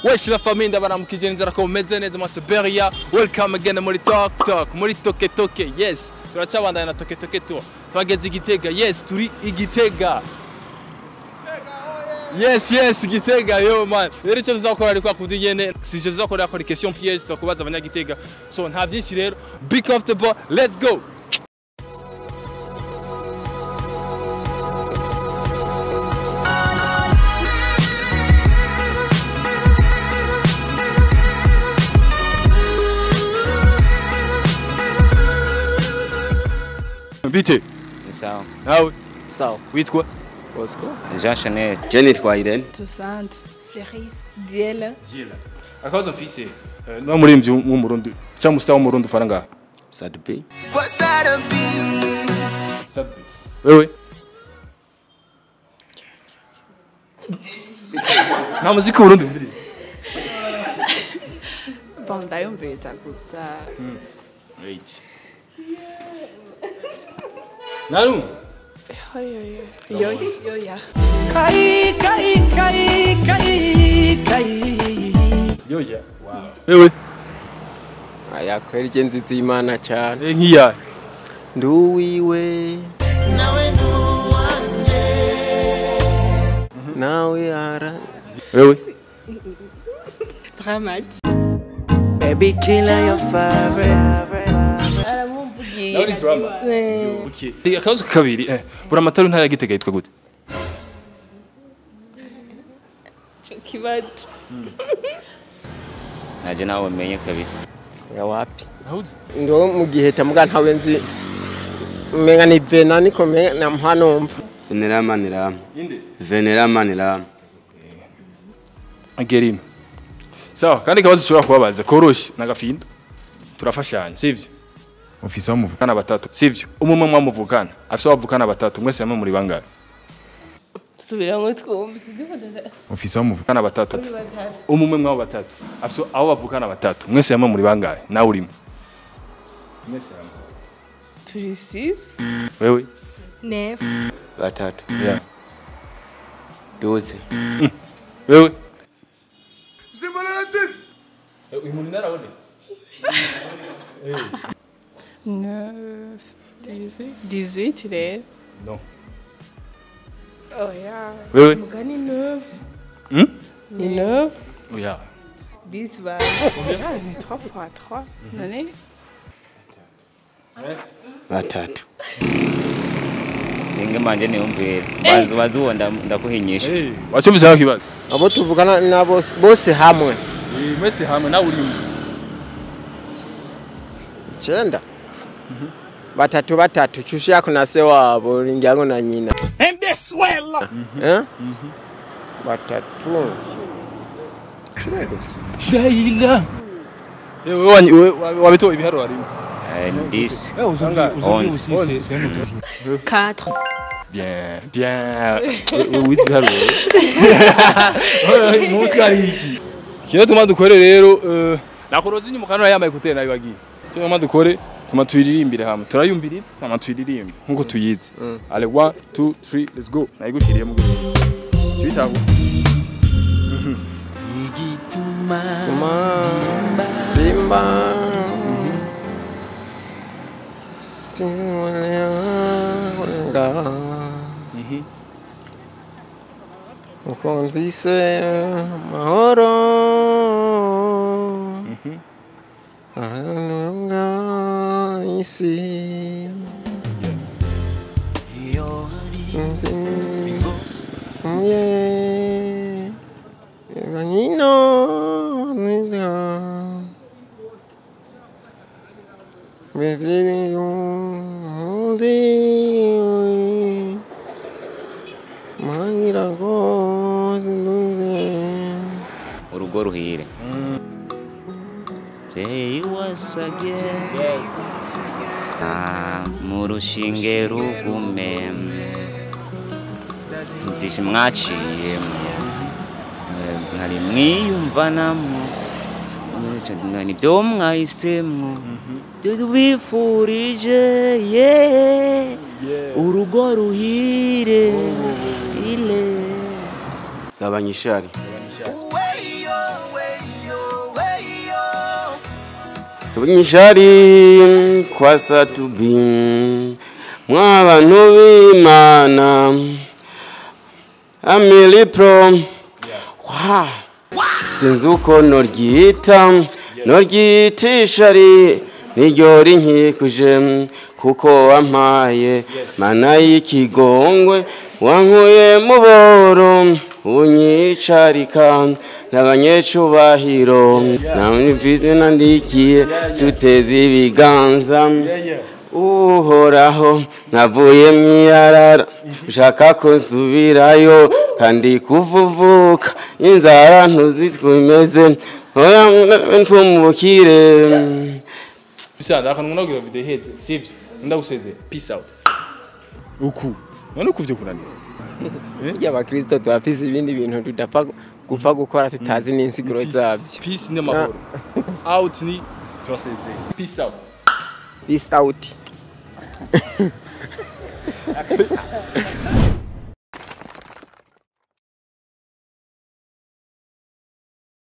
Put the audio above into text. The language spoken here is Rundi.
Wesh la famille ndabaramukije nzara ko meze neza mase Beria. Welcome again muri Talk muri Toke. Yes, turacabandana na Toke tour. Twageze Gitega. Yes, turi Gitega. Yes, Gitega yo man. Rero cyo tuzakora ariko akundi yene. Si je tuzakora ko question piège tuzakubaza abanyagitega. So nta byinshi rero. Be comfortable. Let's go. Bite? Sawa. Nawe? Sawa. Witwa? Oscar. Jean Chanel. Janet Waiden. Toussaint. Fleris. Diela. Akabazo mfise. No murimvyi mu Burundi. Cha musta wo mu Burundi faranga. Sadbi. Sadbi. Wewe? Na muziki Burundi mbiri. Bon, ndayumviriza gusa. Wait. Narum. Yo ya. Kai. Yo ya. Wow. Wewe? Aya kweli jenzi z'Imana cyane. Nkiya. Nduwiwe. Nawe nduwanje. Nawe ara. Wewe? Dramatique. Baby killer your favorite. Nawe drama. Okay. Akabazo kabiri. Buramatari ntaya Gitega yitwa gute? Kibazo. Naje nawe menye kabisa. Ya wapi? Nahuzi. Ndo mu gihe tamuga ntawe nzi. Menga ni vena niko na mhanomva. Venera. Inde? Venera. Agerino. Sawa, kandi kabazo ushobora kubabaza koroshe nagafindo. Turafashanya, sivyo? Ofisi wa muvukana batatu, sivyo? Umumwe mwamuvukana, afisa wavukana batatu, mwese yamwe muri bangara. Subira ngo twumve. Ofisi wa muvukana batatu. Umumwe mwa batatu, afisa aho bavukana batatu, mwese yamwe muri bangara, nawe urimo. Mwese yamwe. Turi 6. Wewe? 9. Batatu. Yeah. 12. Wewe? Uyu muntu narabone. 9, 18 rero. Non. Oh ya. Wewe? Mugani 9. Ni 9. Oya. 10 va. Ni 3 fois 3. Nani? Batatu. Ninge manje niyumvira. Bazi wonda ndakuhinyisha. Wachumvise aho kibazo. Abo tuvugana nabo bose hamwe. Mwese hamwe nawe urimo. 9. Batatu chushia kuna se wabo ngiyango na nyina. Embeswela. Batatu. Daila. Wewe wabito ibiharo ari. 10. 4. Bien. Witwa ibiharo. Mutwari iki. Kino tuma dukore rero nakorozi nyuma kanora yambaye kutera nayo bagiye. Kino tuma dukore tuma tuyiririmbire hamwe. Turayumbirira tuma tuyiririmbe nkuko tuyizi. Ale 1 2 3 let's go. Nayigushiriye mu gihe. Twitago. Igituma bimba Ukonvise mahoro Anunga isi Vanino nida Bevini urugo ruhire. Say once again. Mu rushinge rugume. Ndishi mwaciye. Nari mwiyumvanamo. Nibyo mwahisemo. Tubifurije urugo ruhire ile gabanyishari nyishari kwa satubi mw'abantu b'Imana amilipro wa sinzi uko noryiitishari niryo rinkikuje kuko wampaye mana y'ikigongwe wankuye mu boro unyicarika n'abanyecubahiro namvize nandikiye duteze ibiganza uhoraho navuye mw'iyarara ushaka ko nsubirayo kandi kuvuvuka inzara ntuzitwimeze oya nsumubukire bisanda akantu nagira video heze sivyo ndaguseze peace out uku none kuvyo kunanira y'abakristo turafise ibindi bintu tudapfa gupfa gukora tutazi n'insiguro zabyo peace n'amahoro out ni turaseze peace out